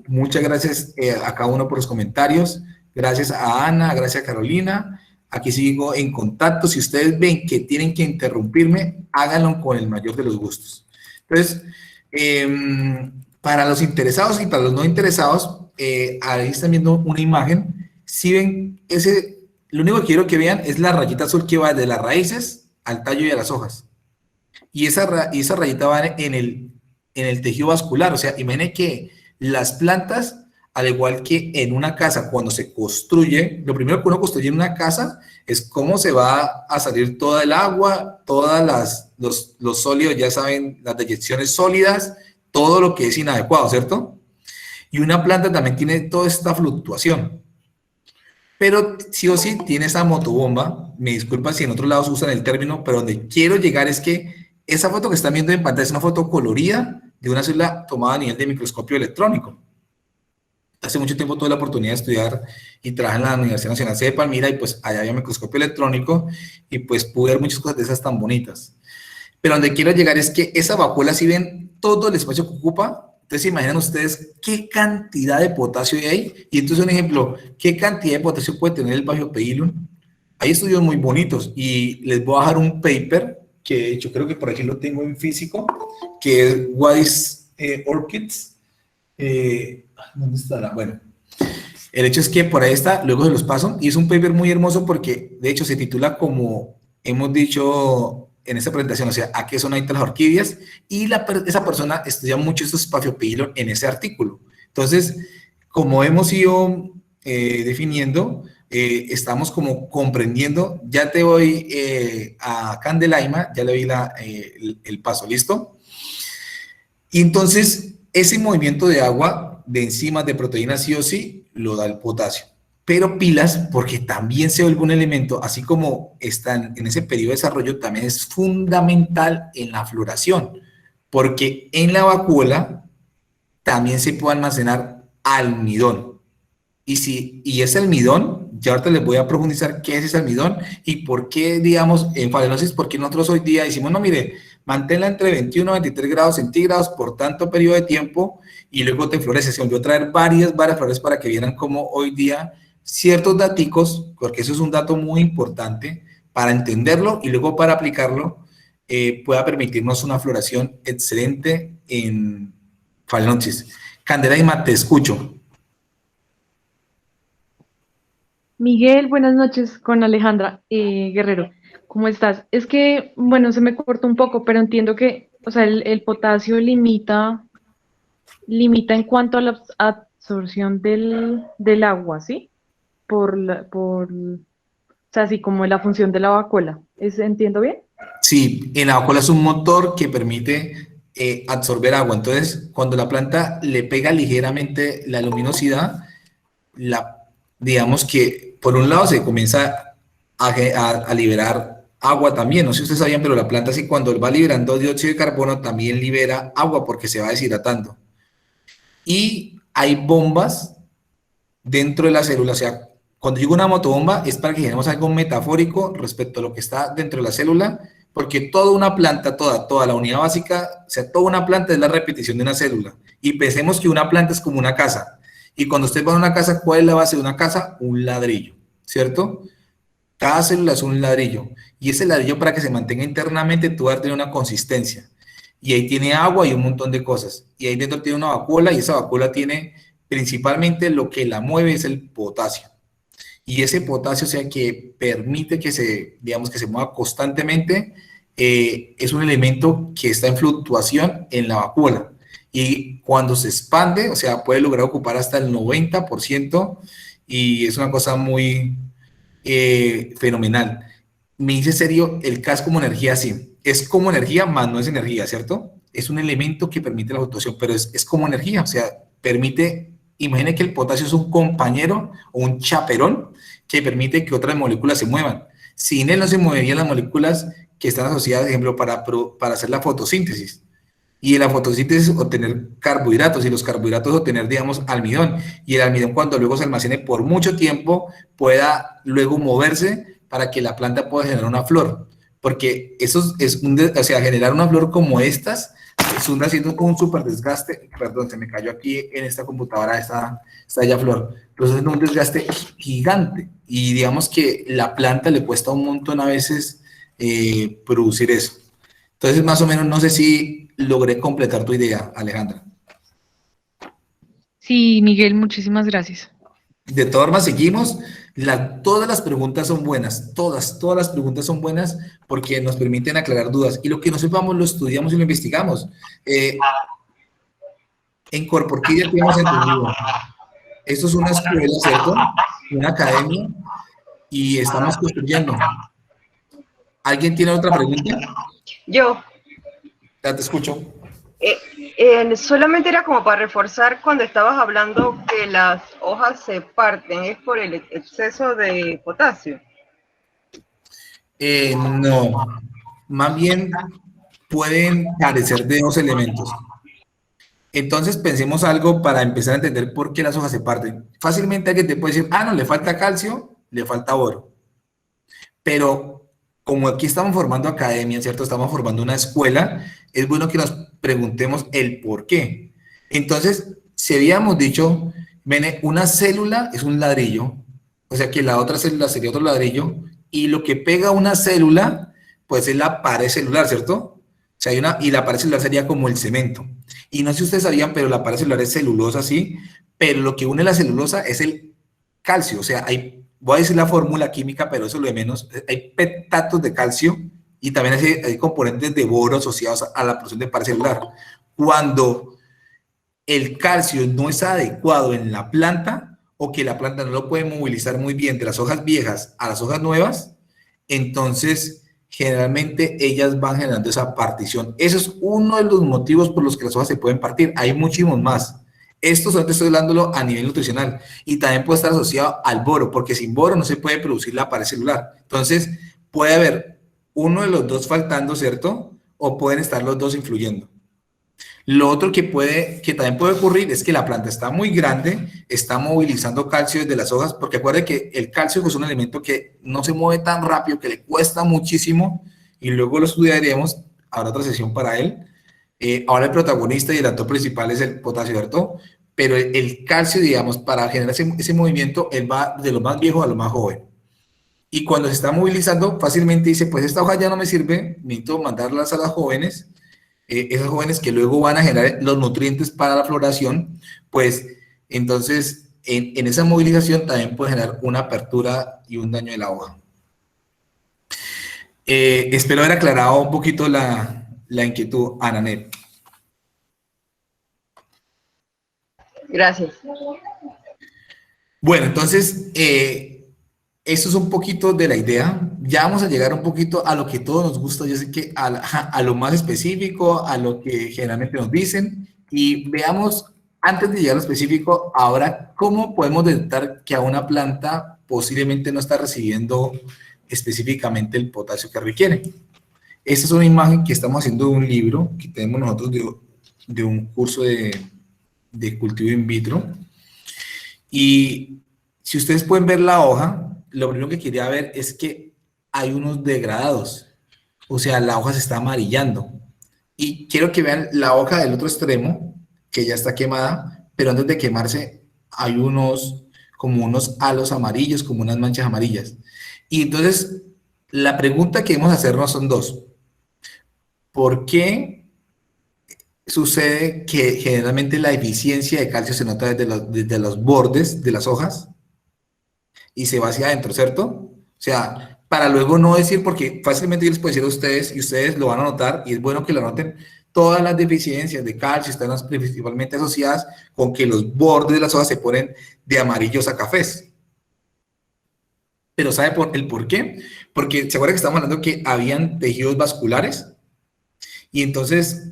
Muchas gracias a cada uno por los comentarios. Gracias a Ana, gracias a Carolina. Aquí sigo en contacto. Si ustedes ven que tienen que interrumpirme, háganlo con el mayor de los gustos. Entonces, para los interesados y para los no interesados, ahí están viendo una imagen. Si ven ese, lo único que quiero que vean es la rayita azul que va de las raíces al tallo y a las hojas. Y esa rayita va en el tejido vascular. O sea, imaginen que las plantas, al igual que en una casa, cuando se construye, lo primero que uno construye en una casa es cómo se va a salir toda el agua, todas los sólidos, ya saben, las deyecciones sólidas, todo lo que es inadecuado, ¿cierto? Y una planta también tiene toda esta fluctuación. Pero sí o sí tiene esa motobomba. Me disculpan si en otros lados usan el término, pero donde quiero llegar es que esa foto que están viendo en pantalla es una foto colorida de una célula tomada a nivel de microscopio electrónico. Hace mucho tiempo tuve la oportunidad de estudiar y trabajar en la Universidad Nacional C de Palmira, y pues allá había microscopio electrónico y pues pude ver muchas cosas de esas tan bonitas. Pero donde quiero llegar es que esa vacuola, si ven todo el espacio que ocupa, entonces imaginan ustedes qué cantidad de potasio hay ahí. Y entonces un ejemplo, ¿qué cantidad de potasio puede tener el Bifidobacterium? Hay estudios muy bonitos y les voy a dejar un paper que de hecho creo que por aquí lo tengo en físico, que es What is Orchids. ¿Dónde estará? Bueno, el hecho es que por ahí está, luego se los paso, y es un paper muy hermoso porque de hecho se titula como hemos dicho en esta presentación, o sea, ¿a qué son adictas las orquídeas? Y esa persona estudia mucho estos Bifidobacterium en ese artículo. Entonces, como hemos ido definiendo, estamos como comprendiendo, ya te voy a Candelaima, ya le vi el paso, ¿listo? Y entonces, ese movimiento de agua, de enzimas, de proteínas, sí o sí, lo da el potasio. Pero pilas, porque también se vuelve un elemento, así como están en ese periodo de desarrollo, también es fundamental en la floración, porque en la vacuola también se puede almacenar almidón. Y ese almidón, ya ahorita les voy a profundizar qué es ese almidón y por qué, digamos, en Phalaenopsis, porque nosotros hoy día decimos, no, mire, manténla entre 21 y 23 grados centígrados por tanto periodo de tiempo y luego te florece. Se volvió a traer varias flores para que vieran cómo hoy día ciertos daticos, porque eso es un dato muy importante para entenderlo y luego para aplicarlo, pueda permitirnos una floración excelente en Phalaenopsis. Candelaima, te escucho. Miguel, buenas noches con Alejandra Guerrero. ¿Cómo estás? Es que, bueno, se me cortó un poco, pero entiendo que, o sea, el potasio limita en cuanto a la absorción del agua, ¿sí? O sea, así como la función de la vacuola. ¿Entiendo bien? Sí, en la vacuola es un motor que permite absorber agua. Entonces, cuando la planta le pega ligeramente la luminosidad, digamos que por un lado se comienza a liberar agua también. No sé si ustedes sabían, pero la planta, sí, cuando va liberando dióxido de carbono, también libera agua porque se va deshidratando. Y hay bombas dentro de la célula. O sea, cuando digo una motobomba es para que generemos algo metafórico respecto a lo que está dentro de la célula, porque toda una planta, toda la unidad básica, o sea, toda una planta es la repetición de una célula. Y pensemos que una planta es como una casa. Y cuando usted va a una casa, ¿cuál es la base de una casa? Un ladrillo, ¿cierto? Cada célula es un ladrillo. Y ese ladrillo, para que se mantenga internamente, tú vas a tener una consistencia. Y ahí tiene agua y un montón de cosas. Y ahí dentro tiene una vacuola, y esa vacuola tiene principalmente lo que la mueve es el potasio. Y ese potasio, o sea, que permite que digamos, que se mueva constantemente, es un elemento que está en fluctuación en la vacuola. Y cuando se expande, o sea, puede lograr ocupar hasta el 90% y es una cosa muy fenomenal. Me dice serio, el CAS como energía, sí. Es como energía, más no es energía, ¿cierto? Es un elemento que permite la fluctuación, pero es como energía, o sea, permite, imagine que el potasio es un compañero o un chaperón que permite que otras moléculas se muevan. Sin él no se moverían las moléculas que están asociadas, por ejemplo, para hacer la fotosíntesis. Y en la fotosíntesis obtener carbohidratos, y los carbohidratos obtener, digamos, almidón. Y el almidón, cuando luego se almacene por mucho tiempo, pueda luego moverse para que la planta pueda generar una flor. Porque eso o sea, generar una flor como estas Sunda haciendo un súper desgaste, perdón, se me cayó aquí en esta computadora, está ya Flor, entonces es un desgaste gigante y digamos que la planta le cuesta un montón a veces producir eso. Entonces más o menos no sé si logré completar tu idea, Alejandra. Sí, Miguel, muchísimas gracias. De todas formas, seguimos. Todas las preguntas son buenas, todas las preguntas son buenas porque nos permiten aclarar dudas. Y lo que no sepamos lo estudiamos y lo investigamos. En Corporquilla tenemos entendido. Esto es una escuela, ¿cierto? Una academia y estamos construyendo. ¿Alguien tiene otra pregunta? Yo, Ya te escucho. solamente era como para reforzar cuando estabas hablando que las hojas se parten, es por el exceso de potasio. No, más bien pueden carecer de dos elementos. Entonces pensemos algo para empezar a entender por qué las hojas se parten. Fácilmente alguien te puede decir, ah, no, le falta calcio, le falta boro. Pero como aquí estamos formando academia, ¿cierto? Estamos formando una escuela, es bueno que nos preguntemos el por qué. Entonces, si habíamos dicho, Bene, una célula es un ladrillo, o sea que la otra célula sería otro ladrillo, y lo que pega una célula, pues es la pared celular, ¿cierto? O sea, y la pared celular sería como el cemento. Y no sé si ustedes sabían, pero la pared celular es celulosa, sí, pero lo que une la celulosa es el calcio, o sea, voy a decir la fórmula química, pero eso es lo de menos, hay petatos de calcio y también hay componentes de boro asociados a la producción de pared celular. Cuando el calcio no es adecuado en la planta o que la planta no lo puede movilizar muy bien de las hojas viejas a las hojas nuevas, entonces generalmente ellas van generando esa partición. Eso es uno de los motivos por los que las hojas se pueden partir. Hay muchísimos más. Esto solamente estoy hablándolo a nivel nutricional y también puede estar asociado al boro, porque sin boro no se puede producir la pared celular. Entonces, puede haber uno de los dos faltando, ¿cierto? O pueden estar los dos influyendo. Lo otro que también puede ocurrir es que la planta está muy grande, está movilizando calcio desde las hojas, porque acuérdense que el calcio es un elemento que no se mueve tan rápido, que le cuesta muchísimo, y luego lo estudiaremos, habrá otra sesión para él. Ahora el protagonista y el actor principal es el potasio, ¿cierto? Pero el calcio, digamos, para generar ese movimiento, él va de lo más viejo a lo más joven. Y cuando se está movilizando, fácilmente dice, pues esta hoja ya no me sirve, necesito mandarlas a las jóvenes, esas jóvenes que luego van a generar los nutrientes para la floración, pues entonces en esa movilización también puede generar una apertura y un daño de la hoja. Espero haber aclarado un poquito la inquietud, Ananet. Gracias. Bueno, entonces, eso es un poquito de la idea. Ya vamos a llegar un poquito a lo que todos nos gusta, yo sé que a lo más específico, a lo que generalmente nos dicen, y veamos, antes de llegar a lo específico, ahora, ¿cómo podemos detectar que a una planta posiblemente no está recibiendo específicamente el potasio que requiere? Esta es una imagen que estamos haciendo de un libro que tenemos nosotros de un curso de cultivo in vitro. Y si ustedes pueden ver la hoja, lo primero que quería ver es que hay unos degradados. O sea, la hoja se está amarillando. Y quiero que vean la hoja del otro extremo, que ya está quemada, pero antes de quemarse hay como unos halos amarillos, como unas manchas amarillas. Y entonces, la pregunta que debemos hacernos son dos. ¿Por qué sucede que generalmente la eficiencia de calcio se nota desde los bordes de las hojas y se va hacia adentro, ¿cierto? O sea, para luego no decir, porque fácilmente yo les puedo decir a ustedes y ustedes lo van a notar y es bueno que lo noten, todas las deficiencias de calcio están principalmente asociadas con que los bordes de las hojas se ponen de amarillos a cafés. Pero ¿sabe el por qué? Porque se acuerda que estamos hablando que habían tejidos vasculares y entonces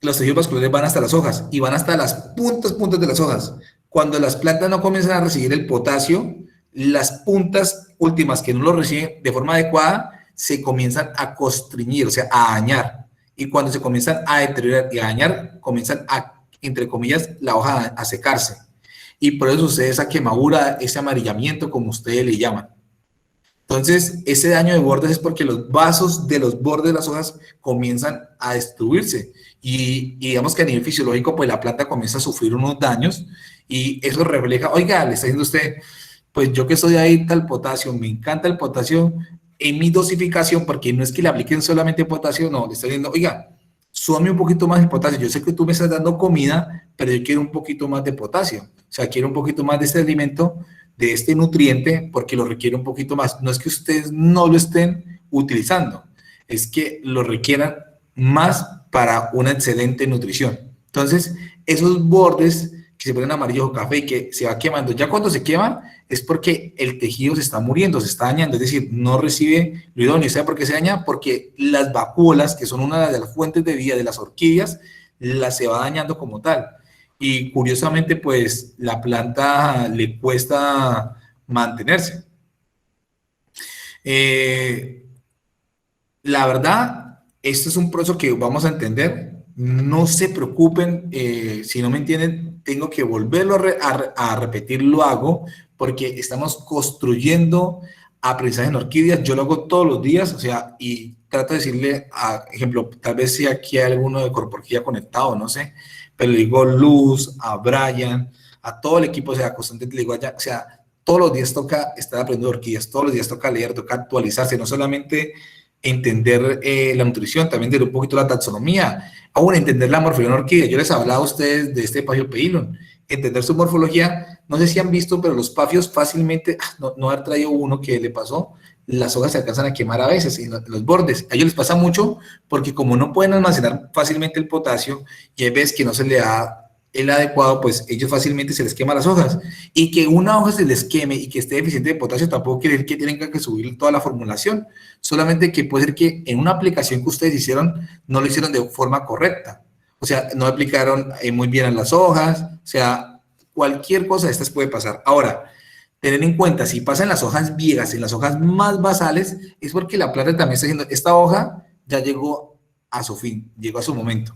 los tejidos vasculares van hasta las hojas y van hasta las puntas de las hojas. Cuando las plantas no comienzan a recibir el potasio, las puntas últimas que no lo reciben de forma adecuada se comienzan a constriñir, o sea, a dañar. Y cuando se comienzan a deteriorar y a dañar, comienzan a, entre comillas, la hoja a secarse. Y por eso sucede esa quemadura, ese amarillamiento, como ustedes le llaman. Entonces, ese daño de bordes es porque los vasos de los bordes de las hojas comienzan a destruirse. Y digamos que a nivel fisiológico, pues la planta comienza a sufrir unos daños y eso refleja, oiga, le está diciendo usted, pues yo que soy adicta al potasio, me encanta el potasio en mi dosificación, porque no es que le apliquen solamente potasio, no, le está diciendo, oiga, súbame un poquito más el potasio. Yo sé que tú me estás dando comida, pero yo quiero un poquito más de potasio. O sea, quiero un poquito más de este alimento, de este nutriente, porque lo requiere un poquito más. No es que ustedes no lo estén utilizando, es que lo requieran más para una excelente nutrición. Entonces, esos bordes que se ponen amarillos o café y que se va quemando, ya cuando se queman es porque el tejido se está muriendo, se está dañando, es decir, no recibe lo idóneo. ¿Sabe por qué se daña? Porque las vacuolas, que son una de las fuentes de vida de las orquídeas, las se va dañando como tal. Y curiosamente, pues la planta le cuesta mantenerse. La verdad, esto es un proceso que vamos a entender. No se preocupen, si no me entienden, tengo que volverlo a repetir, lo hago, porque estamos construyendo aprendizaje en orquídeas. Yo lo hago todos los días, o sea, y trato de decirle, a ejemplo, tal vez si aquí hay alguno de Corporquía conectado, no sé, pero le digo Luz, a Brian, a todo el equipo, o sea, constantemente le digo allá, o sea, todos los días toca estar aprendiendo orquídeas, todos los días toca leer, toca actualizarse, no solamente entender la nutrición, también de un poquito la taxonomía, aún entender la morfología de una orquídea. Yo les hablaba a ustedes de este Paphiopedilon, entender su morfología. No sé si han visto, pero los pafios fácilmente, no haber traído uno que le pasó, las hojas se alcanzan a quemar a veces en los bordes. A ellos les pasa mucho porque como no pueden almacenar fácilmente el potasio y hay veces que no se le da el adecuado, pues ellos fácilmente se les queman las hojas. Y que una hoja se les queme y que esté deficiente de potasio tampoco quiere decir que tienen que subir toda la formulación, solamente que puede ser que en una aplicación que ustedes hicieron no lo hicieron de forma correcta, o sea, no aplicaron muy bien a las hojas, o sea, cualquier cosa de estas puede pasar. Ahora, tener en cuenta, si pasa en las hojas viejas, en las hojas más basales, es porque la planta también está diciendo, esta hoja ya llegó a su fin, llegó a su momento.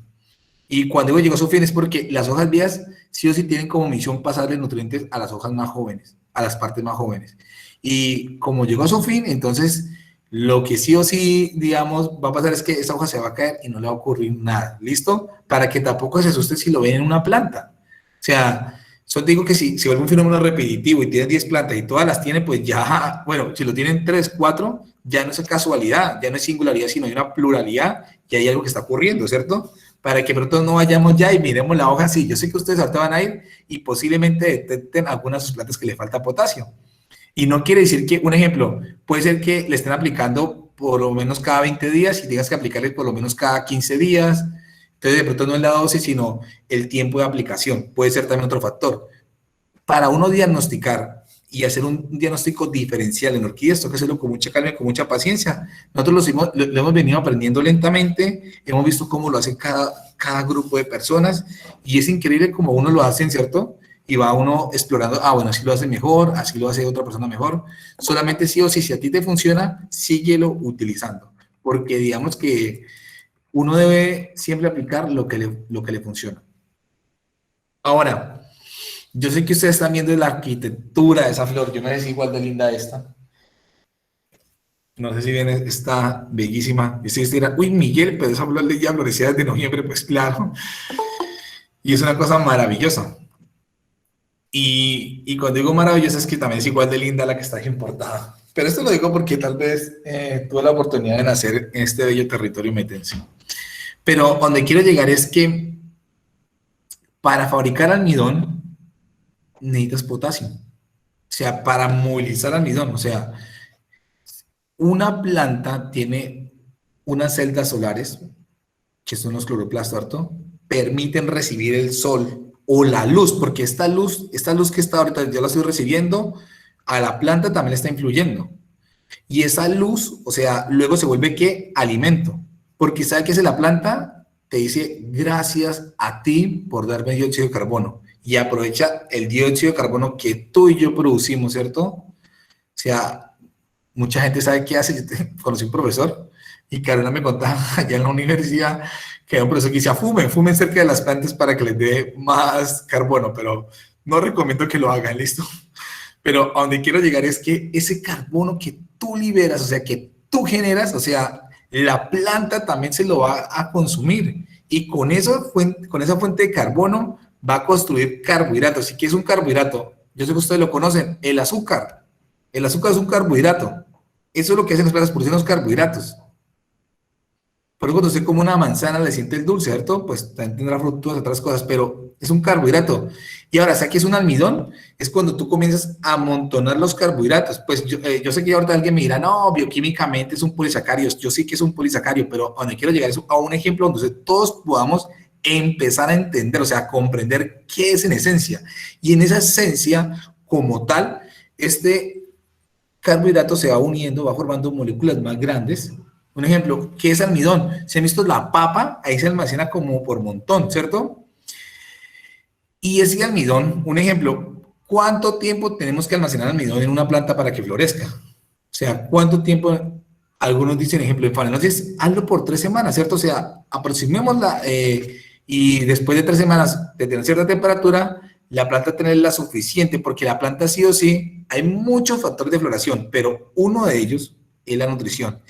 Y cuando digo llegó a su fin es porque las hojas viejas sí o sí tienen como misión pasarle nutrientes a las hojas más jóvenes, a las partes más jóvenes. Y como llegó a su fin, entonces lo que sí o sí, digamos, va a pasar es que esa hoja se va a caer y no le va a ocurrir nada. ¿Listo? Para que tampoco se asusten si lo ven en una planta. O sea, solo digo que si vuelve un fenómeno repetitivo y tienes 10 plantas y todas las tiene, pues ya, bueno, si lo tienen 3, 4, ya no es casualidad, ya no es singularidad, sino hay una pluralidad y hay algo que está ocurriendo, ¿cierto? Para que pronto no vayamos ya y miremos la hoja así. Yo sé que ustedes ahorita van a ir y posiblemente detecten algunas de sus plantas que le falta potasio. Y no quiere decir que, un ejemplo, puede ser que le estén aplicando por lo menos cada 20 días y tengas que aplicarle por lo menos cada 15 días. Entonces, de pronto no es la dosis, sino el tiempo de aplicación. Puede ser también otro factor. Para uno diagnosticar y hacer un diagnóstico diferencial en orquídeas, toca hacerlo con mucha calma y con mucha paciencia. Nosotros lo hemos venido aprendiendo lentamente, hemos visto cómo lo hace cada grupo de personas y es increíble cómo uno lo hace, ¿cierto? Y va uno explorando, bueno, así lo hace mejor, así lo hace otra persona mejor. Solamente sí o sí, si a ti te funciona, síguelo utilizando. Porque digamos que uno debe siempre aplicar lo que le funciona. Ahora, yo sé que ustedes están viendo la arquitectura de esa flor. Yo no sé si es igual de linda esta. No sé si bien está bellísima. Y si usted dirá, uy, Miguel, pero esa flor ya florecía desde noviembre. Pues claro. Y es una cosa maravillosa. Y cuando digo maravillosa es que también es igual de linda la que está aquí importada. Pero esto lo digo porque tal vez tuve la oportunidad de nacer en este bello territorio metense. Pero donde quiero llegar es que para fabricar almidón necesitas potasio. O sea, para movilizar almidón. O sea, una planta tiene unas celdas solares, que son los cloroplastos, ¿cierto? Permiten recibir el sol o la luz, porque esta luz que está ahorita, yo la estoy recibiendo, a la planta también le está influyendo. Y esa luz, o sea, luego se vuelve, ¿qué? Alimento. Porque ¿sabe qué hace la planta? Te dice, gracias a ti por darme dióxido de carbono. Y aprovecha el dióxido de carbono que tú y yo producimos, ¿cierto? O sea, mucha gente sabe qué hace. Yo conocí un profesor y Carolina me contaba allá en la universidad que hay un profesor que decía, fumen cerca de las plantas para que les dé más carbono, pero no recomiendo que lo hagan, ¿listo? Pero a donde quiero llegar es que ese carbono que tú liberas, o sea, que tú generas, o sea, la planta también se lo va a consumir. Y con eso, con esa fuente de carbono va a construir carbohidratos. ¿Y qué es un carbohidrato? Yo sé que ustedes lo conocen, el azúcar. El azúcar es un carbohidrato. Eso es lo que hacen las plantas, producen los carbohidratos. Por eso cuando usted come una manzana le siente el dulce, ¿cierto? Pues también tendrá fructuosa, otras cosas, pero es un carbohidrato. Y ahora, ¿sabes qué es un almidón? Es cuando tú comienzas a amontonar los carbohidratos. Pues yo sé que ahorita alguien me dirá, no, bioquímicamente es un polisacario. Yo sí que es un polisacario, pero donde quiero llegar es a un ejemplo donde todos podamos empezar a entender, o sea, a comprender qué es en esencia. Y en esa esencia, como tal, este carbohidrato se va uniendo, va formando moléculas más grandes. Un ejemplo, ¿qué es almidón? Si han visto la papa, ahí se almacena como por montón, ¿cierto? Y ese almidón, un ejemplo, ¿cuánto tiempo tenemos que almacenar almidón en una planta para que florezca? O sea, ¿cuánto tiempo? Algunos dicen, ejemplo, en Phalaenopsis, hazlo por 3 semanas, ¿cierto? O sea, aproximémosla y después de 3 semanas de tener cierta temperatura, la planta tener la suficiente, porque la planta sí o sí, hay muchos factores de floración, pero uno de ellos es la nutrición.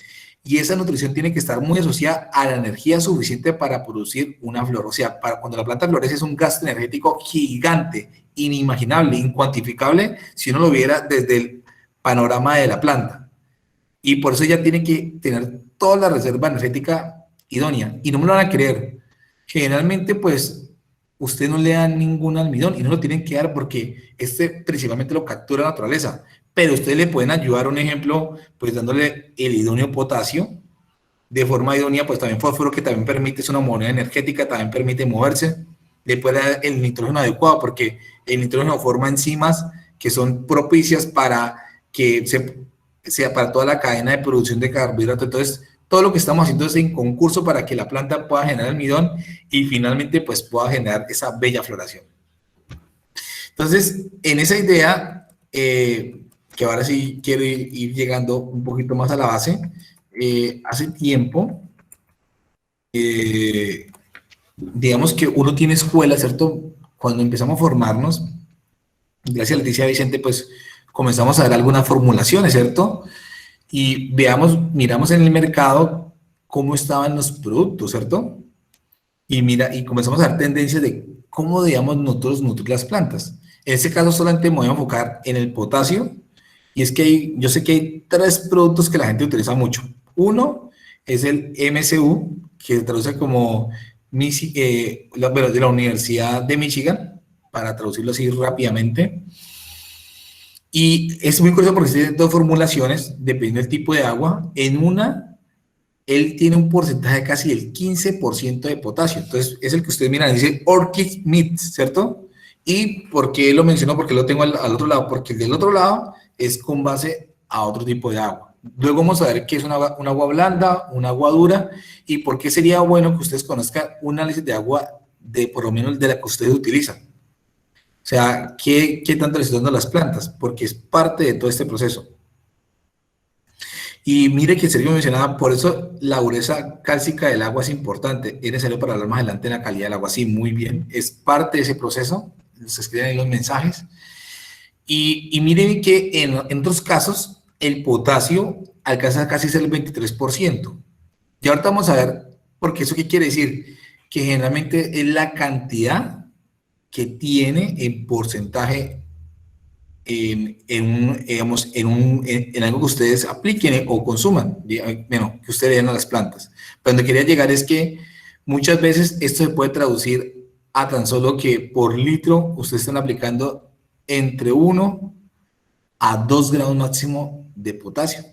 Y esa nutrición tiene que estar muy asociada a la energía suficiente para producir una flor. O sea, cuando la planta florece es un gasto energético gigante, inimaginable, incuantificable, si uno lo viera desde el panorama de la planta. Y por eso ella tiene que tener toda la reserva energética idónea. Y no me lo van a creer. Generalmente, pues, usted no le dan ningún almidón y no lo tienen que dar porque principalmente lo captura la naturaleza. Pero ustedes le pueden ayudar, un ejemplo, pues dándole el idóneo potasio, de forma idónea, pues también fósforo, que también permite, es una moneda energética, también permite moverse, le puede dar el nitrógeno adecuado, porque el nitrógeno forma enzimas que son propicias para que sea para toda la cadena de producción de carbohidratos. Entonces, todo lo que estamos haciendo es en concurso para que la planta pueda generar almidón y finalmente pues pueda generar esa bella floración. Entonces, en esa idea, que ahora sí quiero ir llegando un poquito más a la base, hace tiempo, digamos que uno tiene escuela, ¿cierto? Cuando empezamos a formarnos, gracias a Leticia Vicente, pues comenzamos a ver algunas formulaciones, ¿cierto? Y miramos en el mercado cómo estaban los productos, ¿cierto? Y comenzamos a ver tendencias de cómo debíamos nosotros nutrir las plantas. En este caso solamente me voy a enfocar en el potasio, y es que yo sé que hay 3 productos que la gente utiliza mucho. Uno es el MSU, que se traduce como de la Universidad de Michigan, para traducirlo así rápidamente. Y es muy curioso porque tiene 2 formulaciones, dependiendo del tipo de agua. En una, él tiene un porcentaje de casi el 15% de potasio. Entonces, es el que ustedes miran, dice Orchid Meat, ¿cierto? ¿Y por qué lo menciono? Porque lo tengo al otro lado. Porque el del otro lado es con base a otro tipo de agua. Luego vamos a ver qué es un agua blanda, un agua dura, y por qué sería bueno que ustedes conozcan un análisis de agua por lo menos de la que ustedes utilizan. O sea, ¿qué tanto le están dando las plantas? Porque es parte de todo este proceso. Y mire que Sergio mencionaba, por eso la dureza cálcica del agua es importante. Es necesario para hablar más adelante de la calidad del agua. Sí, muy bien. Es parte de ese proceso. Se escriben ahí los mensajes. Y miren que en otros casos, el potasio alcanza casi ser el 23%. Y ahorita vamos a ver, porque eso qué quiere decir, que generalmente es la cantidad que tiene en porcentaje en algo que ustedes apliquen o consuman, bueno, que ustedes den a las plantas. Pero donde quería llegar es que muchas veces esto se puede traducir a tan solo que por litro ustedes están aplicando entre 1 a 2 gramos máximo de potasio.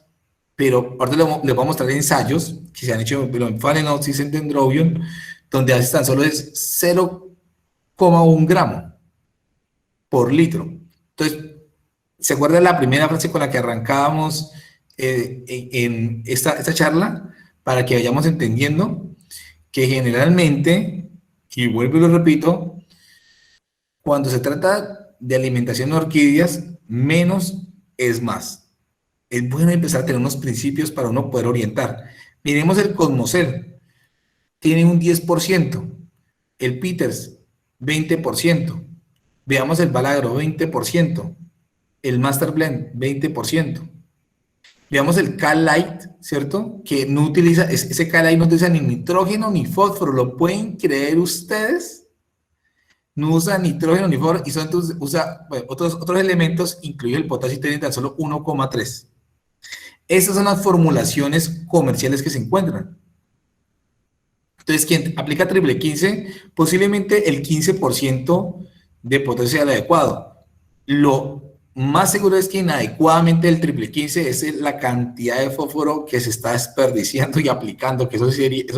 Pero ahorita les voy a mostrar ensayos que se han hecho en Phalaenopsis, en Dendrobium, donde hace tan solo es 0,1 gramo por litro. Entonces, ¿se acuerdan la primera frase con la que arrancábamos en esta charla? Para que vayamos entendiendo que generalmente, y vuelvo y lo repito, cuando se trata de alimentación de orquídeas, menos es más. Es bueno empezar a tener unos principios para uno poder orientar. Miremos el Cosmocel, tiene un 10%, el Peters, 20%, veamos el Balagro, 20%, el Master Blend, 20%. Veamos el K-Light, ¿cierto? Que no utiliza, ese K-Light no utiliza ni nitrógeno ni fósforo, ¿lo pueden creer ustedes? No usa nitrógeno ni fósforo y entonces usa bueno, otros elementos, incluye el potasio y tiene tan solo 1,3. Esas son las formulaciones comerciales que se encuentran. Entonces, quien aplica triple 15, posiblemente el 15% de potasio sea el adecuado. Lo más seguro es que inadecuadamente el triple 15 es la cantidad de fósforo que se está desperdiciando y aplicando, que eso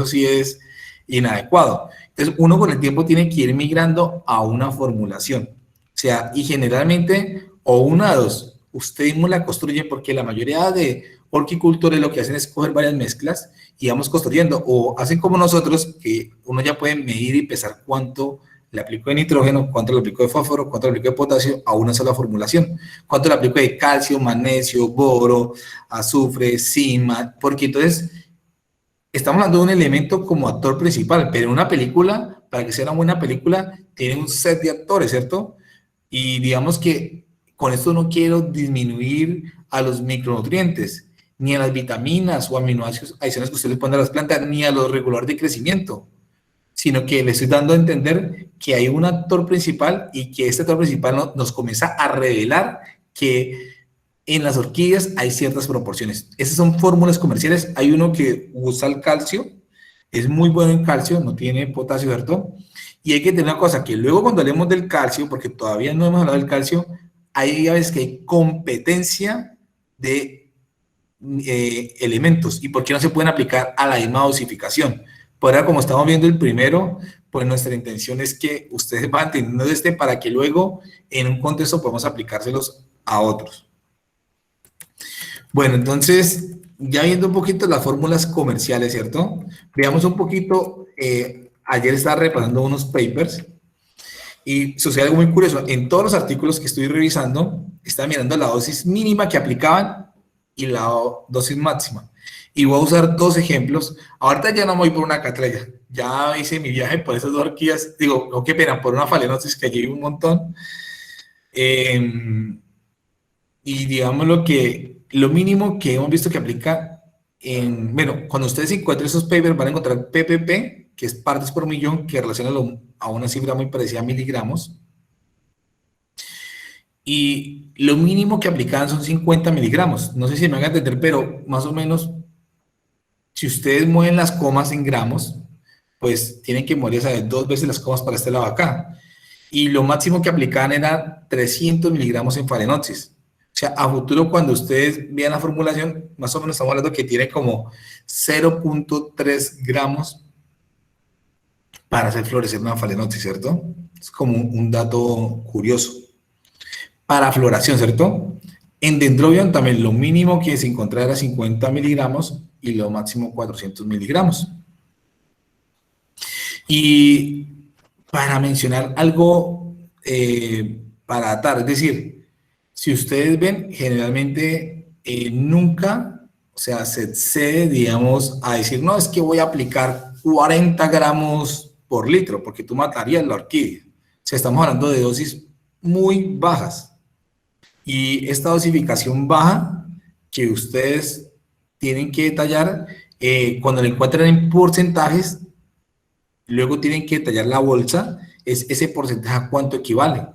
sí es inadecuado. Entonces, uno con el tiempo tiene que ir migrando a una formulación. O sea, y generalmente, o una de dos, usted mismo la construye porque la mayoría de horticultores lo que hacen es coger varias mezclas y vamos construyendo, o hacen como nosotros, que uno ya puede medir y pesar cuánto le aplico de nitrógeno, cuánto le aplico de fósforo, cuánto le aplico de potasio a una sola formulación, cuánto le aplico de calcio, magnesio, boro, azufre, zinc, porque entonces estamos hablando de un elemento como actor principal, pero en una película, para que sea una buena película, tiene un set de actores, ¿cierto? Y digamos que con esto no quiero disminuir a los micronutrientes, ni a las vitaminas o aminoácidos adicionales que usted le pone a las plantas, ni a los reguladores de crecimiento, sino que le estoy dando a entender que hay un actor principal y que este actor principal nos comienza a revelar que en las orquídeas hay ciertas proporciones. Esas son fórmulas comerciales. Hay uno que usa el calcio, es muy bueno en calcio, no tiene potasio, ¿cierto? Y hay que tener una cosa, que luego cuando hablemos del calcio, porque todavía no hemos hablado del calcio, hay veces que hay competencia de elementos y por qué no se pueden aplicar a la misma dosificación. Por ahora, como estamos viendo el primero, pues nuestra intención es que ustedes van entendiendo para que luego en un contexto podamos aplicárselos a otros. Bueno, entonces, ya viendo un poquito las fórmulas comerciales, ¿cierto? Veamos un poquito, ayer estaba repasando unos papers y sucede algo muy curioso. En todos los artículos que estoy revisando, estaba mirando la dosis mínima que aplicaban y la dosis máxima. Y voy a usar dos ejemplos. Ahorita ya no me voy por una catrella. Ya hice mi viaje por esas dos orquídeas. Digo, no, qué pena, por una phalaenopsis que llevé un montón. Y digamos lo mínimo que hemos visto que aplica bueno, cuando ustedes encuentren esos papers van a encontrar PPP, que es partes por millón, que relaciona a una cifra muy parecida a miligramos. Y lo mínimo que aplicaban son 50 miligramos. No sé si me van a entender, pero más o menos, si ustedes mueven las comas en gramos, pues tienen que mover esas 2 veces las comas para este lado acá. Y lo máximo que aplicaban era 300 miligramos en phalaenopsis. O sea, a futuro cuando ustedes vean la formulación, más o menos estamos hablando que tiene como 0.3 gramos para hacer florecer una phalaenopsis, ¿cierto? Es como un dato curioso. Para floración, ¿cierto? En Dendrobium también lo mínimo que se encontraba era 50 miligramos y lo máximo 400 miligramos. Y para mencionar algo para atar, es decir, si ustedes ven, generalmente nunca, o sea, se excede, digamos, a decir, no, es que voy a aplicar 40 gramos por litro, porque tú matarías la orquídea. O sea, estamos hablando de dosis muy bajas. Y esta dosificación baja que ustedes tienen que detallar, cuando la encuentran en porcentajes, luego tienen que detallar la bolsa, es ese porcentaje a cuánto equivale.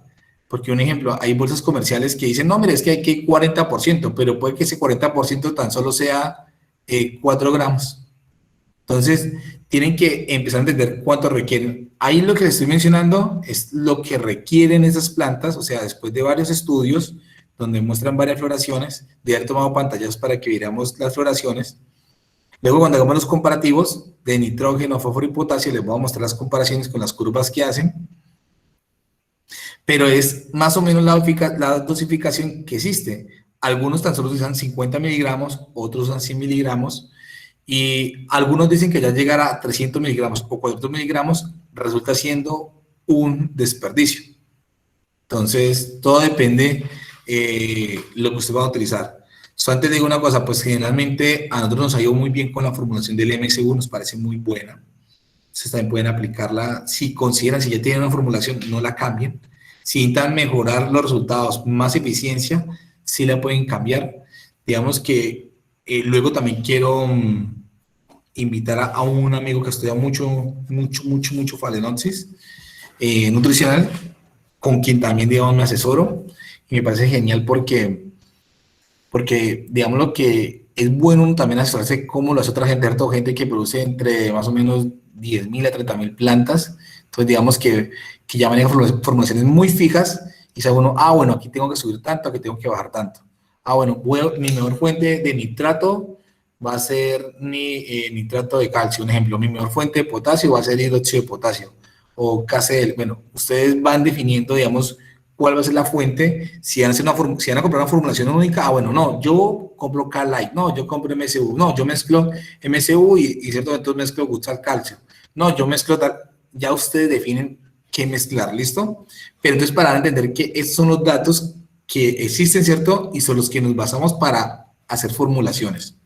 Porque un ejemplo, hay bolsas comerciales que dicen, no, mire, es que hay que 40%, pero puede que ese 40% tan solo sea 4 gramos. Entonces, tienen que empezar a entender cuánto requieren. Ahí lo que les estoy mencionando es lo que requieren esas plantas, o sea, después de varios estudios donde muestran varias floraciones, de haber tomado pantallas para que viéramos las floraciones. Luego, cuando hagamos los comparativos de nitrógeno, fósforo y potasio, les voy a mostrar las comparaciones con las curvas que hacen. Pero es más o menos la dosificación que existe. Algunos tan solo usan 50 miligramos, otros usan 100 miligramos, y algunos dicen que ya llegar a 300 miligramos o 400 miligramos resulta siendo un desperdicio. Entonces, todo depende lo que usted va a utilizar. Antes digo una cosa, pues generalmente a nosotros nos ha ido muy bien con la formulación del MSU, nos parece muy buena. Ustedes también pueden aplicarla, si consideran, si ya tienen una formulación, no la cambien. Si intentan mejorar los resultados, más eficiencia, sí la pueden cambiar. Digamos que Luego también quiero invitar a un amigo que estudia mucho Phalaenopsis nutricional, con quien también, digamos, me asesoro, y me parece genial porque digamos, lo que es bueno uno también asesorarse como lo hace otra gente, harto gente que produce entre más o menos 10.000 a 30.000 plantas, entonces digamos que ya maneja formulaciones muy fijas, y sabe uno, bueno, aquí tengo que subir tanto, aquí tengo que bajar tanto. Bueno, mi mejor fuente de nitrato va a ser nitrato de calcio, un ejemplo. Mi mejor fuente de potasio va a ser hidróxido de potasio o KCl. Bueno, ustedes van definiendo, digamos, cuál va a ser la fuente. Si van a, si van a comprar una formulación única, bueno, no, yo compro K-Lite, no, yo compro MSU, no, yo mezclo MSU y ciertos momentos mezclo Gutsal calcio. No, yo mezclo tal, ya ustedes definen qué mezclar, ¿listo? Pero entonces para entender que estos son los datos que existen, ¿cierto? Y son los que nos basamos para hacer formulaciones.